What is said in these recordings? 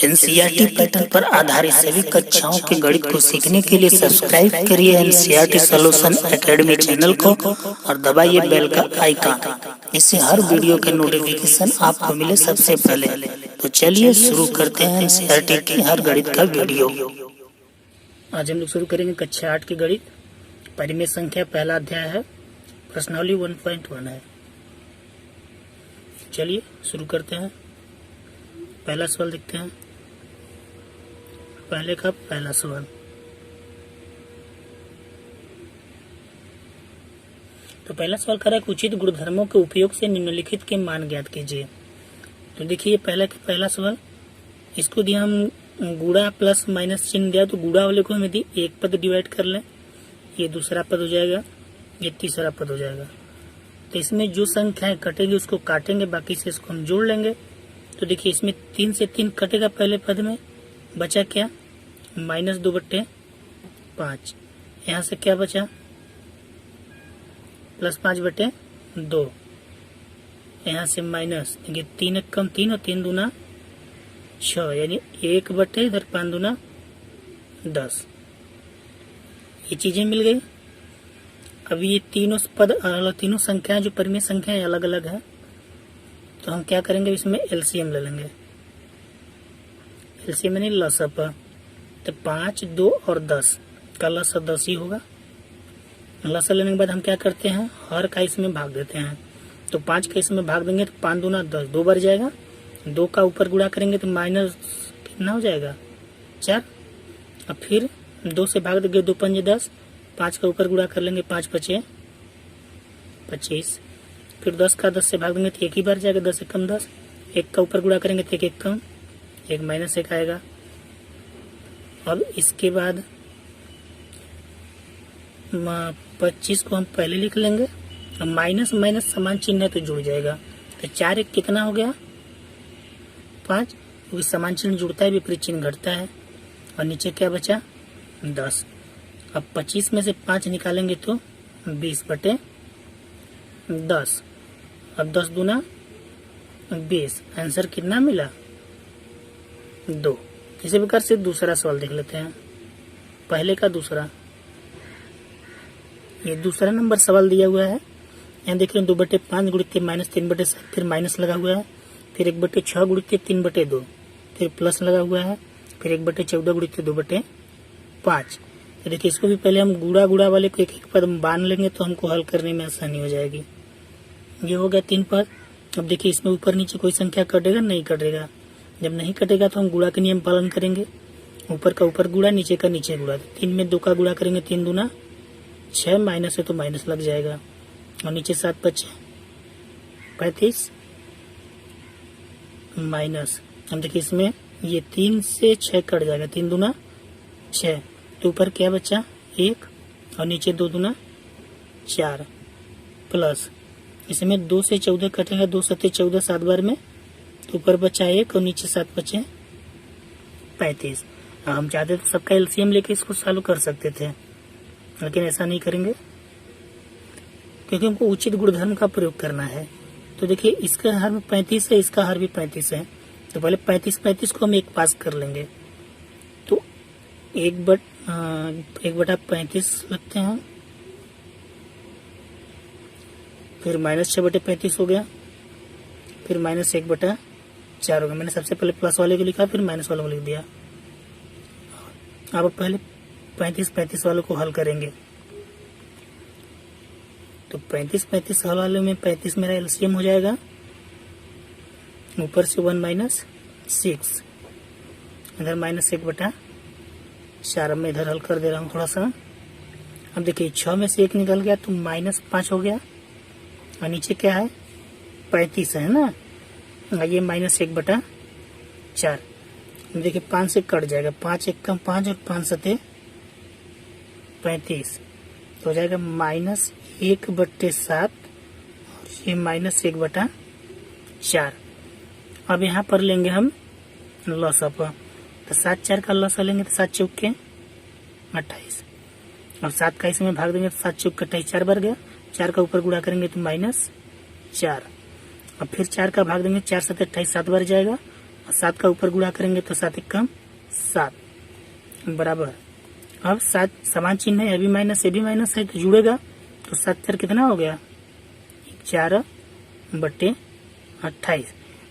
NCERT pattern पर आधारित सभी कक्षाओं के गणित को सीखने के लिए सब्सक्राइब करिए एनसीईआरटी सॉल्यूशन एकेडमी चैनल को और दबाइए बेल का आइकन। इससे हर वीडियो के नोटिफिकेशन आपको मिले सबसे पहले। तो चलिए शुरू करते हैं एनसीईआरटी की हर गणित का वीडियो। आज हम लोग शुरू करेंगे कक्षा 8 की गणित। परिमेय संख्या पहला अध्याय है, प्रश्नावली 1.1 है। चलिए शुरू करते हैं। पहला सवाल देखते हैं। पहले का पहला सवाल, तो पहला सवाल कर रहा है उचित गुणधर्मों के उपयोग से निम्नलिखित के मान ज्ञात कीजिए। तो देखिए पहला का पहला सवाल, इसको दिया हम गुणा प्लस माइनस चिन्ह दिया, तो गुणा वाले को हमें दी एक पद डिवाइड कर लें, ये दूसरा पद हो जाएगा, ये तीसरा पद हो जाएगा। तो इसमें जो संख्याएं कटेंगी उसको काटेंगे, बाकी से इसको हम जोड़ लेंगे। तो देखिए इसमें 3 से 3 कटेगा पहले पद में, बचा क्या -2/5। यहाँ से क्या बचा +5/2। यहाँ से माइनस, देखिए 3 एक कम 3 और 3 दूना 6, यानी 1/, इधर 5 दूना 10। ये चीजें मिल गई। अब ये तीनों पद तीनों संख्याएं जो परिमेय संख्याएं अलग अलग है, तो हम क्या करेंगे, इसमें एलसीएम ले लेंगे। एलसीएम यानी लसअप, तो 5, 2 और 10 का लसअप 10 ही होगा। लसअप लेने के बाद हम क्या करते हैं, हर का इसमें भाग देते हैं। तो 5 का इसमें भाग देंगे तो 5 दूना 10, 2 बार जाएगा। 2 का ऊपर गुणा करेंगे तो माइनस कितना हो जाएगा 4। अब फिर 2 से भाग देंगे, 2 पंजे 10, 5 का ऊपर गुणा कर लेंगे, 5 पचे 25। फिर 10 का 10 से भाग देंगे तो एक ही बार जाएगा, 10 एक कम 10। 1 का ऊपर गुणा करेंगे तो 1 एक कम, 1 माइनस 1 आएगा। अब इसके बाद 25 को हम पहले लिख लेंगे। अब माइनस माइनस समान चिन्ह है तो जुड़ जाएगा। तो 4 एक कितना हो गया 5, क्योंकि समान चिन्ह जुड़ता है, विपरीत चिन्ह घटता है। और नीचे क्या बचा 10। अब 25 में से 5 निकालेंगे तो 20/10। अब 10 दूना 20, आंसर कितना मिला 2। इसी प्रकार से दूसरा सवाल देख लेते हैं। पहले का दूसरा, ये दूसरा नंबर सवाल दिया हुआ है। यहाँ देख रहे हैं 2/5 गुणित -3/7, फिर माइनस लगा हुआ है, फिर 1/6 गुणित 3/2, फिर प्लस लगा हुआ है, फिर 1/14 गुणित 2/5। तो देखिए इसको भी पहले हम गुणा वाले को एक एक पद बांध लेंगे तो हमको हल करने में आसानी हो जाएगी। ये हो गया 3 पद। अब देखिए इसमें ऊपर नीचे कोई संख्या कटेगा नहीं कटेगा। जब नहीं कटेगा तो हम गुणा के नियम पालन करेंगे। ऊपर का ऊपर गुणा, नीचे का नीचे गुणा। 3 में 2 का गुणा करेंगे, 3 दूना 6, माइनस है तो माइनस लग जाएगा। और नीचे 7 बचे 35 माइनस। हम देखिए इसमें ये 3 से 6 कट जाएगा, 3 दूना 6। तो ऊपर क्या बचा 1 और नीचे 2 दूना 4 प्लस, इसमें 2 से 14 कटेगा, 2 सत्ते 14 7 बार में, तो ऊपर बचा 1 और नीचे 7 बचे 35। हम चाहते तो सबका एलसीएम लेके इसको सॉल्व कर सकते थे, लेकिन ऐसा नहीं करेंगे क्योंकि हमको उचित गुणधर्म का प्रयोग करना है। तो देखिए इसका हर में 35 है, इसका हर भी 35 है। तो पहले 35 को हम एक पास कर लेंगे। तो 1/35 लगते हैं, फिर -6/35 हो गया, फिर -1/4 हो गया। मैंने सबसे पहले प्लस वाले को लिखा, फिर माइनस वाले को लिख दिया। अब पहले 35 वालों को हल करेंगे। तो 35 हल वाले में 35 मेरा एलसीएम हो जाएगा, ऊपर से 1 - 6, इधर -1/4। मैं इधर हल कर दे रहा हूँ थोड़ा सा। अब देखिए 6 में से 1 निकल गया तो -5 हो गया, और नीचे क्या है 35 है ना, ये -1/4। देखिए 5 से कट जाएगा, 5 एक कम 5 और 5 सते 35, तो हो जाएगा -1/7 और ये -1/4। अब यहाँ पर लेंगे हम लसअप, तो 7 4 का लसअप लेंगे तो 7 चौक के 28, और 7 का इसमें भाग देंगे तो 7 चौक के 28, 4 बार गया। 4 का ऊपर गुणा करेंगे तो -4, अब फिर 4 का भाग देंगे, 4 7 28, 7 बार जाएगा। 7 का ऊपर गुणा करेंगे तो 7 एक कम 7 बराबर। अब 7 समान चिन्ह है, अभी माइनस ये भी माइनस है तो जुड़ेगा, तो 7 कितना हो गया 11/28।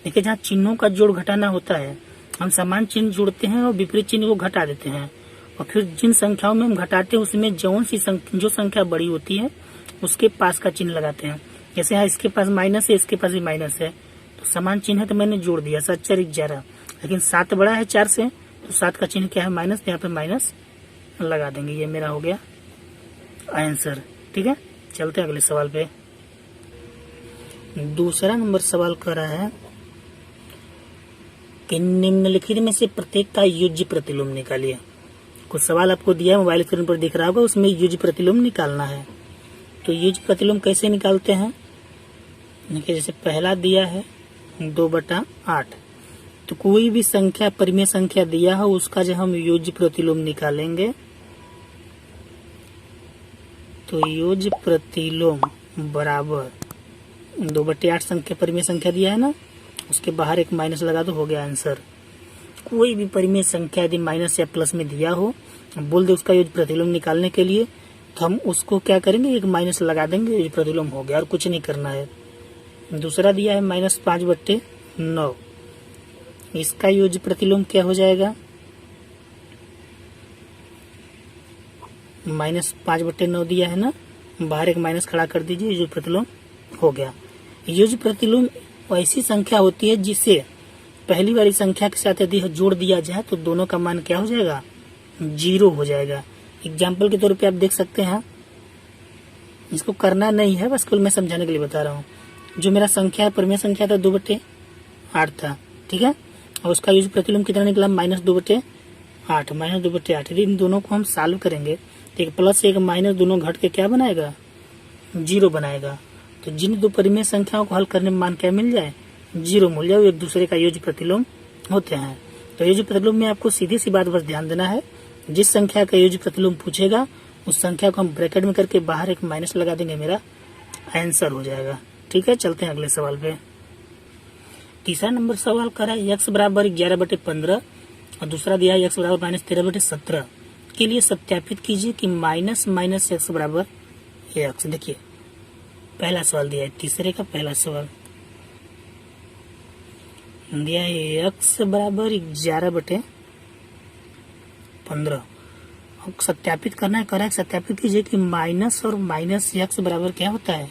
देखिए जहाँ चिन्हों का जोड़ घटाना होता है हम समान चिन्ह जोड़ते हैं और विपरीत चिन्ह को घटा देते हैं, और फिर जिन संख्याओं में हम घटाते हैं उसमें जो संख्या बड़ी होती है उसके पास का चिन्ह लगाते हैं। जैसे यहाँ इसके पास माइनस है, इसके पास भी माइनस है, तो समान चिन्ह है तो मैंने जोड़ दिया 7×4 = 11, लेकिन 7 बड़ा है 4 से, तो 7 का चिन्ह क्या है माइनस, यहाँ पे माइनस लगा देंगे। ये मेरा हो गया आंसर। ठीक है, चलते हैं अगले सवाल पे। दूसरा नंबर सवाल कर रहा है कि निम्नलिखित में से प्रत्येक का युज्य प्रतिलोम निकालिए। कुछ सवाल आपको दिया है, मोबाइल स्क्रीन पर दिख रहा होगा, उसमें युज्य प्रतिलोम निकालना है। तो युज्य प्रतिलोम कैसे निकालते हैं, देखिए जैसे पहला दिया है 2/8, तो कोई भी संख्या परिमेय संख्या दिया हो उसका जब हम युज्य प्रतिलोम निकालेंगे तो युज्य प्रतिलोम बराबर 2/8 संख्या परिमेय संख्या दिया है ना, उसके बाहर एक माइनस लगा दो, हो गया आंसर। कोई भी परिमेय संख्या यदि माइनस या प्लस में दिया हो, बोल दे उसका युज्य प्रतिलोम निकालने के लिए, तो हम उसको क्या करेंगे एक माइनस लगा देंगे, युज्य प्रतिलोम हो गया और कुछ नहीं करना है। दूसरा दिया है -5/9, इसका युज्य प्रतिलोम क्या हो जाएगा -5/9 दिया है ना, बाहर एक माइनस खड़ा कर दीजिए, युज्य प्रतिलोम हो गया। युज्य प्रतिलोम ऐसी संख्या होती है जिसे पहली वाली संख्या के साथ यदि जोड़ दिया जाए तो दोनों का मान क्या हो जाएगा 0 हो जाएगा। एग्जाम्पल के तौर पे आप देख सकते हैं, इसको करना नहीं है, बस केवल मैं समझाने के लिए बता रहा हूँ। जो मेरा संख्या परिमेय संख्या था 2/8 था, ठीक है, और उसका युज्य प्रतिलोम कितना निकला -2/8। यदि इन दोनों को हम सॉल्व करेंगे तो एक प्लस एक माइनस दोनों घट के क्या बनाएगा 0 बनाएगा। तो जिन दो परिमेय संख्याओं को हल करने में मान क्या मिल जाए 0 मिल जाए, एक दूसरे का युज्य प्रतिलोम होते हैं। तो युज्य प्रतिलोम में आपको सीधी सी बात बस ध्यान देना है, जिस संख्या का युज्य प्रतिलोम पूछेगा उस संख्या को हम ब्रैकेट में करके बाहर एक माइनस लगा देंगे, मेरा आंसर हो जाएगा। ठीक है, चलते हैं अगले सवाल पे। तीसरा नंबर सवाल करा है x बराबर 11/15 और दूसरा दिया है x बराबर -13/17 के लिए सत्यापित कीजिए कि माइनस x बराबर x। देखिए पहला सवाल दिया है, तीसरे का पहला सवाल दिया है x बराबर 11/15। सत्यापित करना है, करेक्ट सत्यापित कीजिए कि माइनस और माइनस x बराबर क्या होता है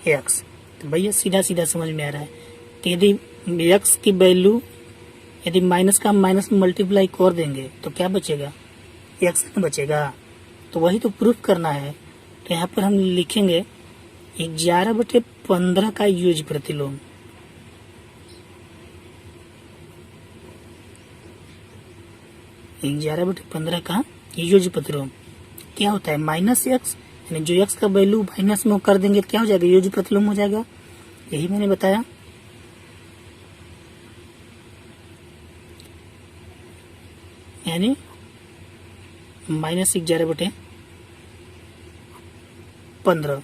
x। तो भैया सीधा सीधा समझ में आ रहा है कि यदि x की वैल्यू यदि माइनस का माइनस में मल्टीप्लाई कर देंगे तो क्या बचेगा x बचेगा, तो वही तो प्रूफ करना है। तो यहाँ पर हम लिखेंगे 11/15 का युज्य प्रतिलोम। (11/15) का युज्य प्रतिलोम क्या होता है -x, यानी जो x का वैल्यू माइनस में कर देंगे क्या हो जाएगा युज्य प्रतिलोम हो जाएगा। यही मैंने बताया। यानी -11/15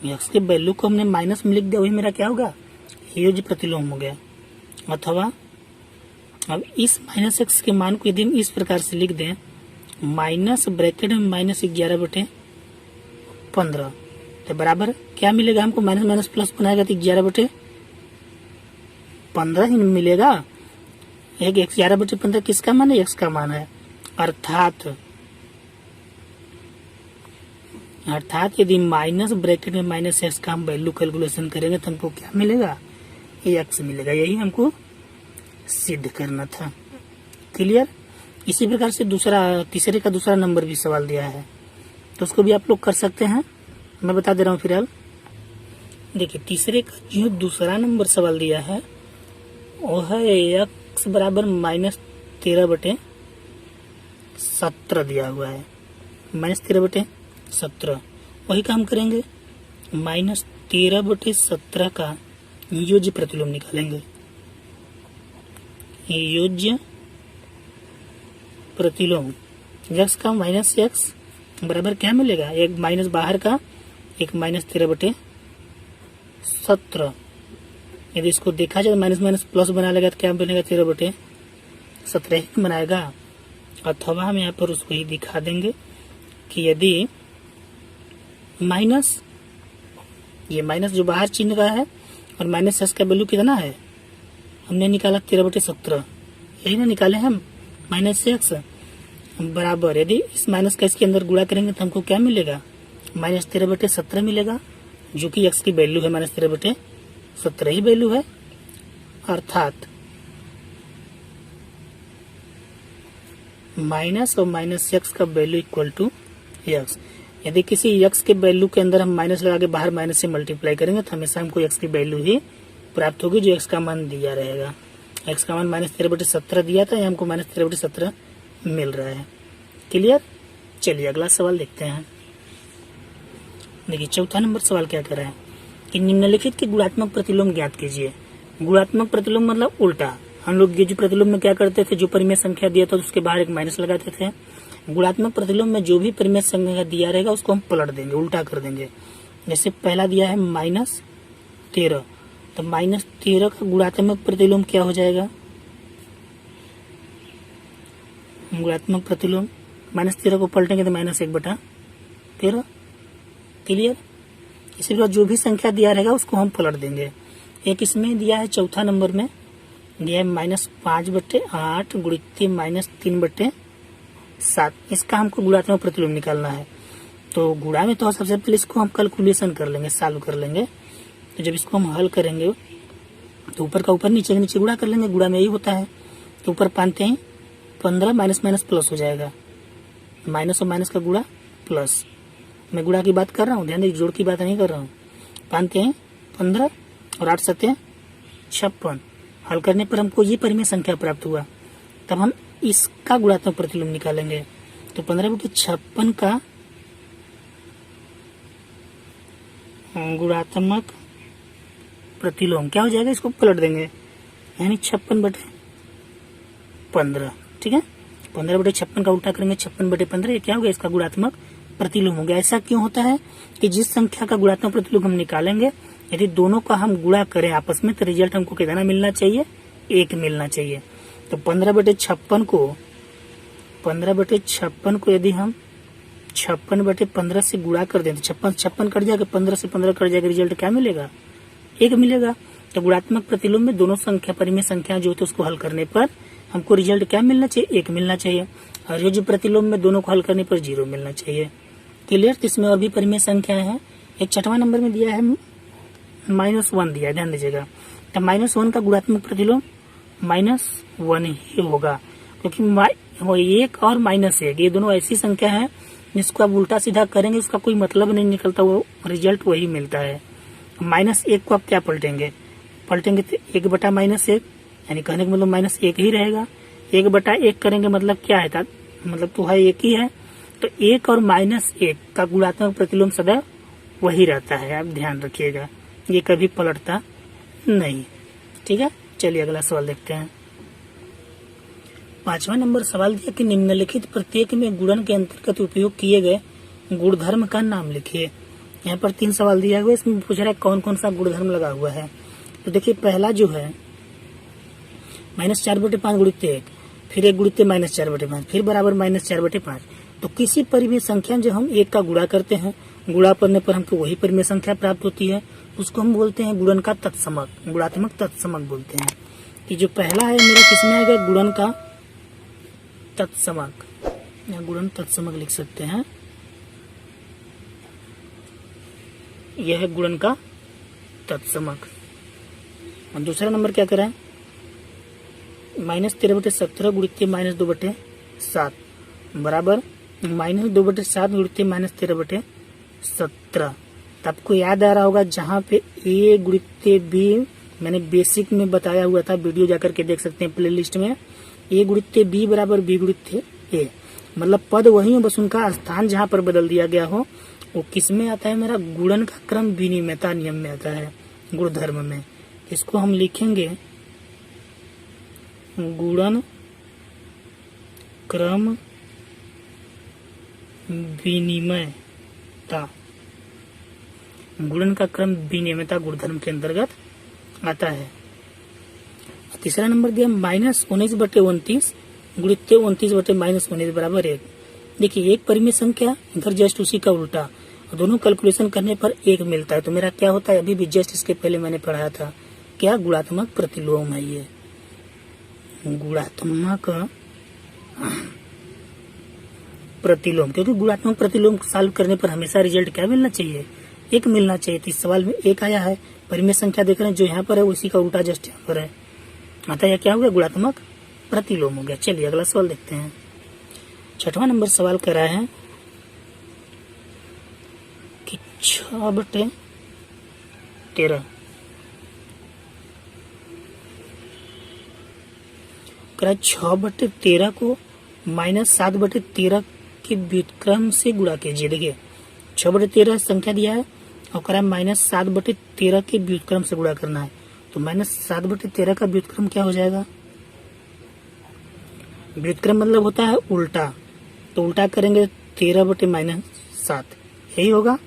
x के वैल्यू को हमने माइनस में लिख दिया, वही मेरा क्या होगा युज्य प्रतिलोम हो गया। अथवा अब इस -x के मान को यदि हम इस प्रकार से लिख दें, माइनस ब्रैकेट में -11/15, तो बराबर क्या मिलेगा हमको, माइनस माइनस प्लस बनाएगा तो 11/15 ही मिलेगा। एक 11/15 किसका मान है, x का मान है। अर्थात यदि माइनस ब्रैकेट में -x का हम वैल्यू कैलकुलेशन करेंगे तो हमको क्या मिलेगा x मिलेगा। यही हमको सिद्ध करना था। क्लियर। इसी प्रकार से तीसरे का दूसरा नंबर भी सवाल दिया है, तो उसको भी आप लोग कर सकते हैं, मैं बता दे रहा हूँ फिलहाल। देखिए तीसरे का जो दूसरा नंबर सवाल दिया है वो है x बराबर -13/17 दिया हुआ है। -13/17 वही काम करेंगे, -13/17 का युज्य प्रतिलोम निकालेंगे। युज्य प्रतिलोम x का -x बराबर क्या मिलेगा, एक माइनस बाहर का, एक -13/17 यदि इसको देखा जाए माइनस माइनस प्लस बना लेगा तो क्या बनेगा 13/17 ही बनाएगा। अथवा हम यहाँ पर उसको ही दिखा देंगे कि यदि माइनस, ये माइनस जो बाहर चिन्ह रहा है और माइनस एक्स का वैल्यू कितना है हमने निकाला 13/17, यही ना निकाले हम माइनस एक्स बराबर, यदि इस माइनस का इसके अंदर गुणा करेंगे तो हमको क्या मिलेगा माइनस 13/17 मिलेगा, जो कि एक्स की वैल्यू है माइनस 13/17 ही वैल्यू है। अर्थात माइनस और माइनस एक्स का वैल्यू इक्वल टू एक्स। यदि किसी एक्स के वैल्यू के अंदर हम माइनस लगा के बाहर माइनस से मल्टीप्लाई करेंगे तो हमेशा हमको एक्स की वैल्यू ही प्राप्त होगी जो एक्स का मान दिया रहेगा। एक्स का मान माइनस 13/17 दिया था, या हमको माइनस 13/17 मिल रहा है। क्लियर। चलिए अगला सवाल देखते हैं। देखिए चौथा नंबर सवाल क्या कर रहा है कि निम्नलिखित के गुणात्मक प्रतिलोम ज्ञात कीजिए। गुणात्मक प्रतिलोम मतलब उल्टा। हम लोग ये जो प्रतिलोम में क्या करते थे, जो परिमेय संख्या दिया था उसके बाहर एक माइनस लगाते थे। गुणात्मक प्रतिलोम में जो भी परिमेय संख्या दिया रहेगा उसको हम पलट देंगे, उल्टा कर देंगे। जैसे पहला दिया है -13, तो -13 का गुणात्मक प्रतिलोम क्या हो जाएगा, गुणात्मक प्रतिलोम -13 को पलटेंगे तो -1/13। क्लियर। इसी प्रकार जो भी संख्या दिया रहेगा उसको हम पलट देंगे। एक इसमें दिया है चौथा नंबर में दिया है -5/8 गुणित -3/7। इसका हमको गुणात्मक प्रतिलोम निकालना है। तो गुणा में तो सबसे पहले इसको हम कैलकुलेशन कर लेंगे, सॉल्व कर लेंगे। तो जब इसको हम हल करेंगे तो ऊपर का ऊपर नीचे का नीचे गुणा कर लेंगे, गुणा में यही होता है। तो ऊपर पाते हैं 15 माइनस माइनस प्लस हो जाएगा, माइनस और माइनस का गुणा प्लस। मैं गुणा की बात कर रहा हूँ, ध्यान दीजिए, जोड़ की बात नहीं कर रहा हूँ। पाते हैं 15 और 8 7 56। हल करने पर हमको ये परिमेय संख्या प्राप्त हुआ। तब हम इसका गुणात्मक प्रतिलोम निकालेंगे। तो 15/56 का गुणात्मक प्रतिलोम क्या हो जाएगा, इसको पलट देंगे, यानी 56/15। ठीक है, 15/56 का उल्टा करेंगे 56/15, ये क्या हो गया, इसका गुणात्मक प्रतिलोम हो गया। ऐसा क्यों होता है कि जिस संख्या का गुणात्मक प्रतिलोम हम निकालेंगे, यदि दोनों का हम गुणा करें आपस में तो रिजल्ट हमको कितना मिलना चाहिए, 1 मिलना चाहिए। तो 15/56 को यदि हम 56/15 से गुणा कर दें तो 56 कट जाएगा, 15 से 15 कट जाएगा, रिजल्ट क्या मिलेगा, 1 मिलेगा। तो गुणात्मक प्रतिलोम में दोनों संख्या परिमेय संख्या जो होती है उसको हल करने पर हमको रिजल्ट क्या मिलना चाहिए, 1 मिलना चाहिए। और ये जो प्रतिलोम में दोनों को हल करने पर 0 मिलना चाहिए। क्लियर। इसमें और भी परिमेय संख्याएं हैं। एक 6वां नंबर में दिया है -1 दिया है, ध्यान दीजिएगा। तो -1 का गुणात्मक प्रतिलोम -1 ही होगा, क्योंकि 1 और -1 ये दोनों ऐसी संख्या है जिसको आप उल्टा सीधा करेंगे उसका कोई मतलब नहीं निकलता, वो रिजल्ट वही मिलता है। -1 को आप क्या पलटेंगे तो 1/-1, यानी कहने का मतलब -1 ही रहेगा। 1/1 करेंगे मतलब क्या है, मतलब तो है 1 ही है। तो 1 और -1 का गुणात्मक प्रतिलोम सदैव वही रहता है, आप ध्यान रखिएगा, ये कभी पलटता नहीं। ठीक है, चलिए अगला सवाल देखते हैं। 5वां नंबर सवाल दिया कि निम्नलिखित प्रत्येक में गुणन के अंतर्गत उपयोग किए गए गुणधर्म का नाम लिखिए। यहाँ पर 3 सवाल दिया हुआ है, इसमें पूछ रहा है कौन कौन सा गुणधर्म लगा हुआ है। तो देखिए पहला जो है -4/5 गुणित 1, फिर 1 गुणित -4/5, फिर बराबर -4/5। तो किसी परिमेय संख्या जो हम 1 का गुणा करते हैं, गुणा करने पर हमको वही परिमेय संख्या प्राप्त होती है, उसको हम बोलते हैं गुणन का तत्समक, गुणात्मक तत्समक बोलते हैं। कि जो पहला है मेरा किसमें आएगा, गुणन का तत्समक, या गुणन तत्समक लिख सकते हैं। यह है गुणन का तत्समक। और दूसरा नंबर क्या करें, -13/17 गुणित -2/7 बराबर -2/7 गुणित -13/17। तो आपको याद आ रहा होगा जहाँ पे A गुणित B मैंने बेसिक में बताया हुआ था, वीडियो जाकर के देख सकते हैं प्लेलिस्ट में। A गुणित B बराबर B गुणित A, मतलब पद वही हो, बस उनका स्थान जहाँ पर बदल दिया गया हो। वो किस में आता है, मेरा गुणन का क्रम विनिमयता नियम में आता है, गुणधर्म में। इसको हम लिखेंगे गुणन क्रम विनिमयता। गुणन का क्रम विनिमयता गुणधर्म के अंतर्गत आता है। तीसरा नंबर दिया -19/29 गुणित 29/-19 बराबर 1। देखिए एक परिमेय संख्या इधर जस्ट उसी का उल्टा, और दोनों कैलकुलेशन करने पर 1 मिलता है। तो मेरा क्या होता है, अभी भी जस्ट इसके पहले मैंने पढ़ाया था, क्या गुणात्मक प्रतिलोम है ये, गुणात्मक प्रतिलोम। क्योंकि गुणात्मक प्रतिलोम सॉल्व करने पर हमेशा रिजल्ट क्या मिलना चाहिए, 1 मिलना चाहिए। तो इस सवाल में 1 आया है, परिमेय संख्या देख रहे हैं जो यहाँ पर है उसी का उल्टा जस्ट यहाँ पर है, अतः यह क्या हो गया, गुणात्मक प्रतिलोम हो गया। चलिए अगला सवाल देखते हैं। 6वां नंबर सवाल कर रहा है कि 6/13 कह 6/13 को -7/13 के व्युत्क्रम से गुणा कीजिए। देखिए 6/13 संख्या दिया है और कह -7/13 के व्युत्क्रम से गुणा करना है। तो -7/13 का व्युत्क्रम क्या हो जाएगा, व्युत्क्रम मतलब होता है उल्टा, तो उल्टा करेंगे 13/-7 यही होगा।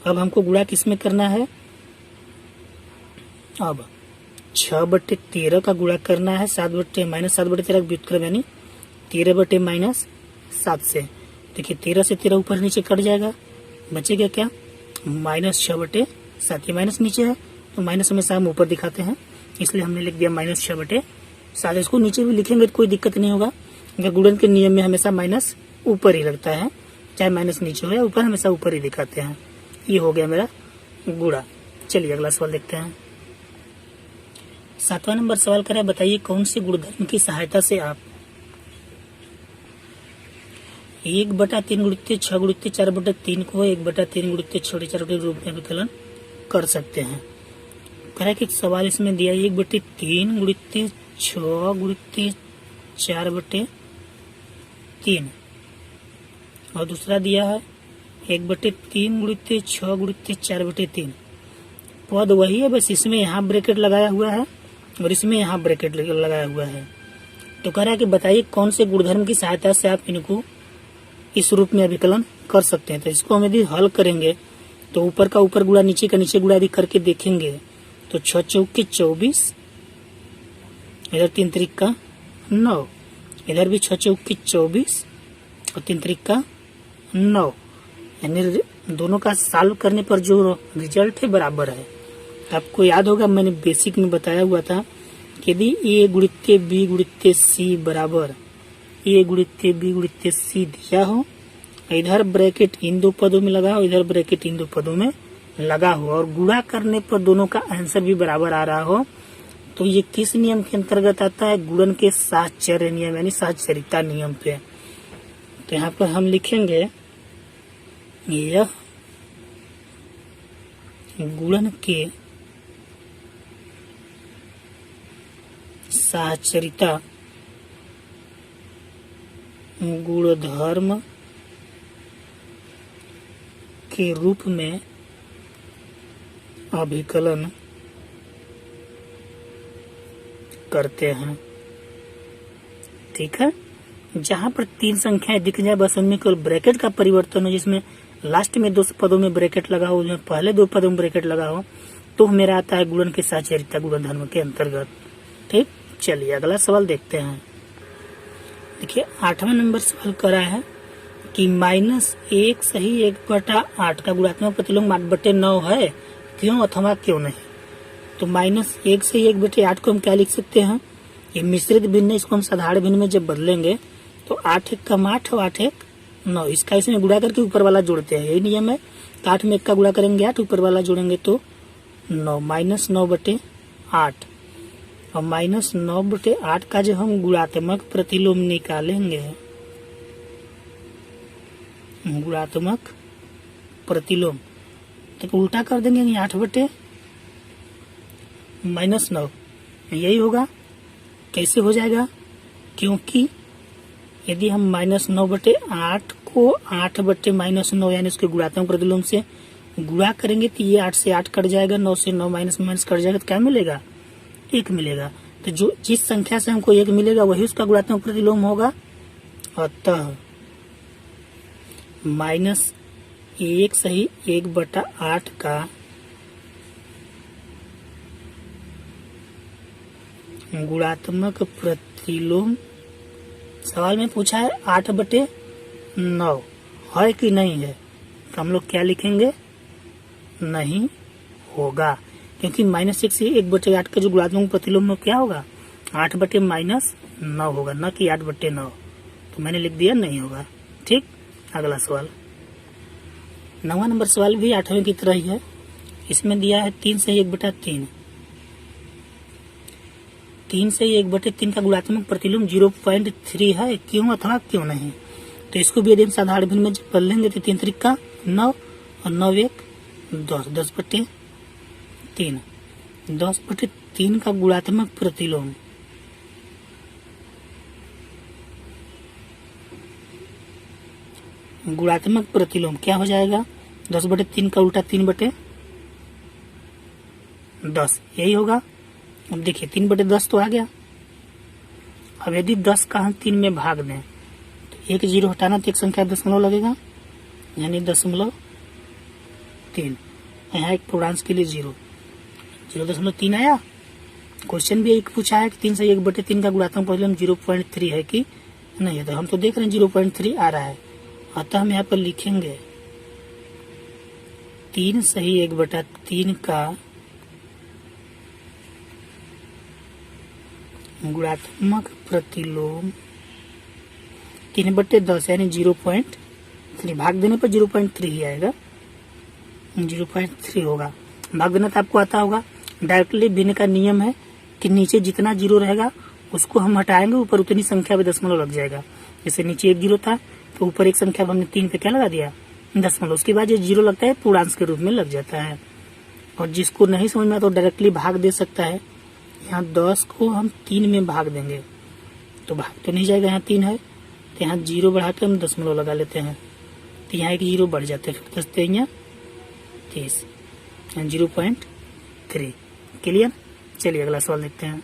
अब हमको गुणा किस में करना है, अब 6/13 का गुणा करना है -7/13 का व्युत्क्रम यानी 13/-7 से। देखिए 13 से 13 ऊपर नीचे कट जाएगा, बचेगा क्या, -6/7। ये माइनस नीचे है तो माइनस हमेशा हम ऊपर दिखाते हैं, इसलिए हमने लिख दिया -6/7। इसको नीचे भी लिखेंगे तो कोई दिक्कत नहीं होगा, अगर गुणन के नियम में हमेशा माइनस ऊपर ही लगता है, चाहे माइनस नीचे हो या ऊपर, हमेशा ऊपर ही दिखाते हैं। ये हो गया मेरा गुणा। चलिए अगला सवाल देखते हैं। 7वां नंबर सवाल करा, बताइए कौन से गुणधर्म की सहायता से आप 1/3 गुणित 6 गुणित 4/3 को 1/3 गुणित 6/4 के रूप में विकलन कर सकते हैं। कह कि सवाल इसमें दिया 1/3 गुणित 6 गुणित 4/3 और दूसरा दिया है 1/3 गुणित 6 गुणित 4/3। पद वही है, बस इसमें यहाँ ब्रैकेट लगाया हुआ है और इसमें यहाँ ब्रैकेट लगाया हुआ है। तो कह रहा है कि बताइए कौन से गुणधर्म की सहायता से आप इनको इस रूप में अभिकलन कर सकते हैं। तो इसको हम यदि हल करेंगे तो ऊपर का ऊपर गुणा नीचे का नीचे गुणा यदि करके देखेंगे तो 6 चौके 24, इधर 3 त्रिक का 9, इधर भी 6 चौके 24 और 3 त्रिक का 9, यानी दोनों का सॉल्व करने पर जो रिजल्ट है बराबर है। आपको याद होगा मैंने बेसिक में बताया हुआ था कि यदि ए गुणित बी गुणित सी बराबर ए गुणित बी गुणित सी दिया हो, इधर ब्रैकेट इन दो पदों में लगा हो, इधर ब्रैकेट इन दो पदों में लगा हो और गुणा करने पर दोनों का आंसर भी बराबर आ रहा हो, तो ये किस नियम के अंतर्गत आता है, गुणन के साहचर्य नियम यानी साहचर्यता नियम पे। तो यहाँ पर हम लिखेंगे यह गुणन के साहचर्यता गुणधर्म के रूप में अभिकलन करते हैं। ठीक है, जहां पर 3 संख्याएं दिख जाए बस उनमें केवल ब्रैकेट का परिवर्तन हो, जिसमें लास्ट में 2 पदों में ब्रैकेट लगा हो, जिसमें पहले 2 पदों में ब्रैकेट लगा हो, तो मेरा आता है गुणन के साहचर्यता गुणधर्म के अंतर्गत। ठीक, चलिए अगला सवाल देखते हैं। देखिए 8वां नंबर सवाल करा है कि -1 सही 1/8 का गुणात्मक प्रतिलोम 8/9 है, क्यों अथवा क्यों नहीं। तो -1 से 1/8 को हम क्या लिख सकते हैं, ये मिश्रित भिन्न है, इसको हम साधारण भिन्न में जब बदलेंगे तो 8 1 का 8 और 8 1 9, इसका इसमें गुणा करके ऊपर वाला जोड़ते हैं, यही नियम है। तो 8 में 1 का गुणा करेंगे 8, ऊपर वाला जोड़ेंगे तो 9, -9/8 और -9/8 का जो हम गुणात्मक प्रतिलोम निकालेंगे, गुणात्मक प्रतिलोम तो उल्टा कर देंगे 8/-9 यही होगा। कैसे हो जाएगा, क्योंकि यदि हम -9/8 को 8/-9 यानी उसके गुणात्मक प्रतिलोम से गुणा करेंगे तो ये 8 से 8 कट जाएगा, 9 से 9 माइनस कट जाएगा, तो क्या मिलेगा, 1 मिलेगा। तो जो जिस संख्या से हमको 1 मिलेगा वही उसका गुणात्मक प्रतिलोम होगा। अतः -1 सही 1/8 का गुणात्मक प्रतिलोम सवाल में पूछा है 8/9 है कि नहीं है, तो हम लोग क्या लिखेंगे, नहीं होगा, क्योंकि -1 से 1/8 का जो गुणात्मक प्रतिलोम में क्या होगा, 8/-9 होगा, न कि 8/9। तो मैंने लिख दिया नहीं होगा। ठीक, अगला सवाल 9वां नंबर सवाल भी 8वें की तरह ही है। इसमें दिया है 3 से 1/3। 3 से 1/3 का गुणात्मक प्रतिलोम 0.3 है, क्यों अथवा क्यों नहीं। तो इसको भी यदि हम साधारण भिन्न में पढ़ लेंगे तो 3 3 का 9 और 9 1 10, 10/3, 10/3 का गुणात्मक प्रतिलोम क्या हो जाएगा, 10/3 का उल्टा 3/10, यही होगा। अब देखिए 3/10 तो आ गया। अब यदि 10 का हम 3 में भाग दें तो एक 0 हटाना तो एक संख्या दशमलव लगेगा, यानी 0.3। यहाँ एक पूर्णांश के लिए 0.3 आया। क्वेश्चन भी एक पूछा है कि 3 से 1/3 का गुणात्मक प्रतिलोम 0.3 है कि नहीं है, तो हम तो देख रहे हैं 0.3 आ रहा है। अतः हम यहाँ पर लिखेंगे 3 सही 1/3 का गुणात्मक प्रतिलोम 3/10 यानी 0.3, भाग देने पर 0.3 ही आएगा, 0.3 होगा। भाग देना तो आपको आता होगा, डायरेक्टली भिन्न का नियम है कि नीचे जितना 0 रहेगा उसको हम हटाएंगे, ऊपर उतनी संख्या पे दशमलव लग जाएगा। जैसे नीचे 1 0 था तो ऊपर एक संख्या हमने 3 पे क्या लगा दिया, दशमलव, उसके बाद जो 0 लगता है पूर्णांश के रूप में लग जाता है। और जिसको नहीं समझ में तो डायरेक्टली भाग दे सकता है। यहाँ 10 को हम 3 में भाग देंगे तो भाग तो नहीं जाएगा, यहाँ 3 है तो यहाँ 0 बढ़ा के हम दशमलव लगा लेते हैं, तो यहाँ एक 0 बढ़ जाते हैं, फिर 10 3 30, 0.3। क्लियर। चलिए अगला सवाल देखते हैं।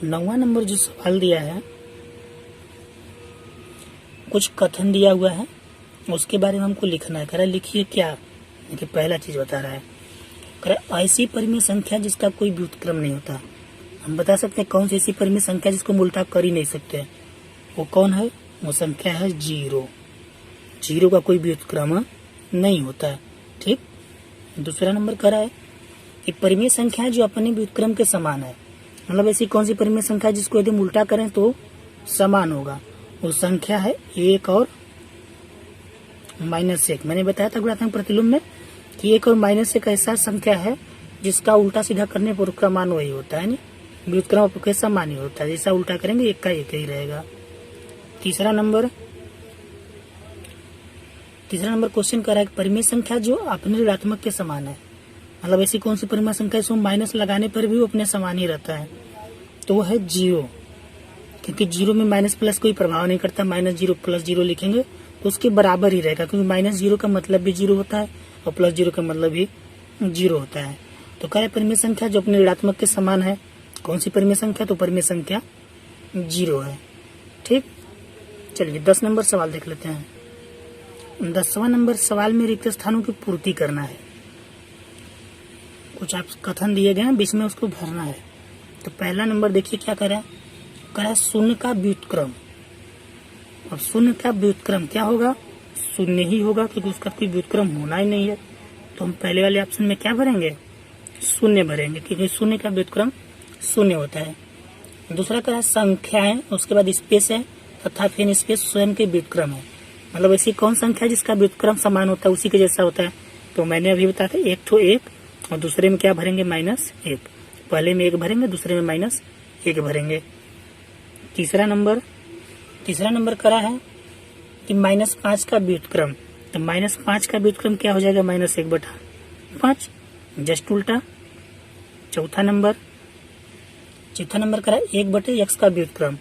9वां नंबर जो सवाल दिया है, कुछ कथन दिया हुआ है, उसके बारे में हमको लिखना है। कह रहा है लिखिए क्या, देखिए पहला चीज बता रहा है, कह रहा है ऐसी परिमेय संख्या जिसका कोई व्युत्क्रम नहीं होता। हम बता सकते हैं कौन सी ऐसी परिमेय संख्या जिसको हम उल्टा कर ही नहीं सकते, वो कौन है, वो संख्या है 0। 0 का कोई व्युत्क्रम नहीं होता है। ठीक। दूसरा नंबर कह रहा है कि परिमेय संख्या जो अपने व्युत्क्रम के समान है, मतलब ऐसी कौन सी परिमेय संख्या जिसको यदि हम उल्टा करें तो समान होगा, वो संख्या है 1 और -1। मैंने बताया था गुणात्मक प्रतिलोम में कि 1 और -1 ऐसा संख्या है जिसका उल्टा सीधा करने पर उसका मान वही होता है, व्युत्क्रम के समान ही होता है, जैसा उल्टा करेंगे 1 का 1 ही रहेगा। तीसरा नंबर क्वेश्चन कर रहा है परिमेय संख्या जो अपने ऋणात्मक के समान है, मतलब ऐसी कौन सी परिमेय संख्या इसमें माइनस लगाने पर भी वो अपने समान ही रहता है, तो वो है 0, क्योंकि 0 में माइनस प्लस कोई प्रभाव नहीं करता। -0 + 0 लिखेंगे तो उसके बराबर ही रहेगा, क्योंकि -0 का मतलब भी 0 होता है और +0 का मतलब भी 0 होता है। तो कह रहे परिमेय संख्या जो अपने ऋणात्मक के समान है, कौन सी परिमेय संख्या, तो परिमेय संख्या 0 है। ठीक। चलिए 10 नंबर सवाल देख लेते हैं। 10वां नंबर सवाल में रिक्त स्थानों की पूर्ति करना है। कुछ आप कथन दिए गए हैं, बीच में उसको भरना है। तो पहला नंबर देखिए क्या कह रहा है, कह रहा है शून्य का व्युत्क्रम। अब शून्य का व्युत्क्रम क्या होगा, शून्य ही होगा, क्योंकि उसका कोई व्युत्क्रम होना ही नहीं है। तो हम पहले वाले ऑप्शन में क्या भरेंगे, शून्य भरेंगे, क्योंकि शून्य का व्युत्क्रम शून्य होता है। दूसरा कह रहा है संख्या है, उसके बाद स्पेस है तथा फिर स्पेस स्वयं के व्युत्क्रम है, मतलब ऐसी कौन संख्या जिसका व्युत्क्रम समान होता है, उसी के जैसा होता है। तो मैंने अभी बताया था 1 तो 1 और दूसरे में क्या भरेंगे, -1। पहले में 1 भरेंगे, दूसरे में -1 भरेंगे। तीसरा नंबर करा है कि -5 का व्युत्क्रम, तो -5 का व्युत्क्रम क्या हो जाएगा, -1/5, जस्ट उल्टा। चौथा नंबर करा 1/x का व्युत्क्रम।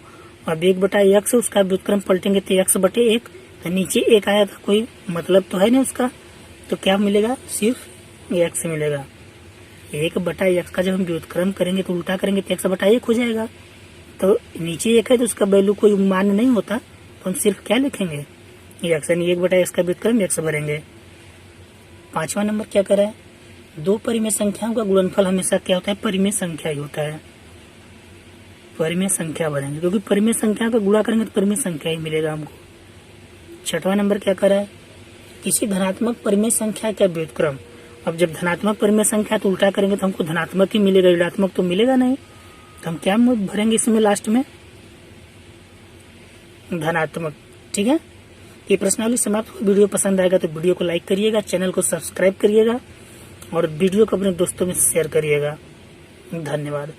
अब 1/x उसका व्युत्क्रम पलटेंगे तो x/1, तो नीचे 1 आया था, कोई मतलब तो है नहीं उसका, तो क्या मिलेगा, सिर्फ x मिलेगा। 1/x का जब हम व्युत्क्रम करेंगे तो उल्टा करेंगे तो x/1 हो जाएगा। तो नीचे 1 है तो उसका वैल्यू कोई मान नहीं होता, तो हम सिर्फ क्या लिखेंगे, x, यानी 1/x का व्युत्क्रम x भरेंगे। 5वां नंबर क्या कर रहा है, दो परिमेय संख्याओं का गुणनफल हमेशा क्या होता है, परिमेय संख्या ही होता है। परिमेय संख्या भरेंगे, क्योंकि परिमेय संख्या को गुणा करेंगे तो परिमेय संख्या ही मिलेगा हमको। छठवां नंबर क्या कर रहा है, किसी धनात्मक परिमेय संख्या का व्युत्क्रम। अब जब धनात्मक परिमेय संख्या तो उल्टा करेंगे तो हमको धनात्मक ही मिलेगा, ऋणात्मक तो मिलेगा नहीं। तो हम क्या भरेंगे इसमें लास्ट में, धनात्मक। ठीक है, ये प्रश्नावली समाप्त हो। वीडियो पसंद आएगा तो वीडियो को लाइक करिएगा, चैनल को सब्सक्राइब करिएगा और वीडियो को अपने दोस्तों में शेयर करिएगा। धन्यवाद।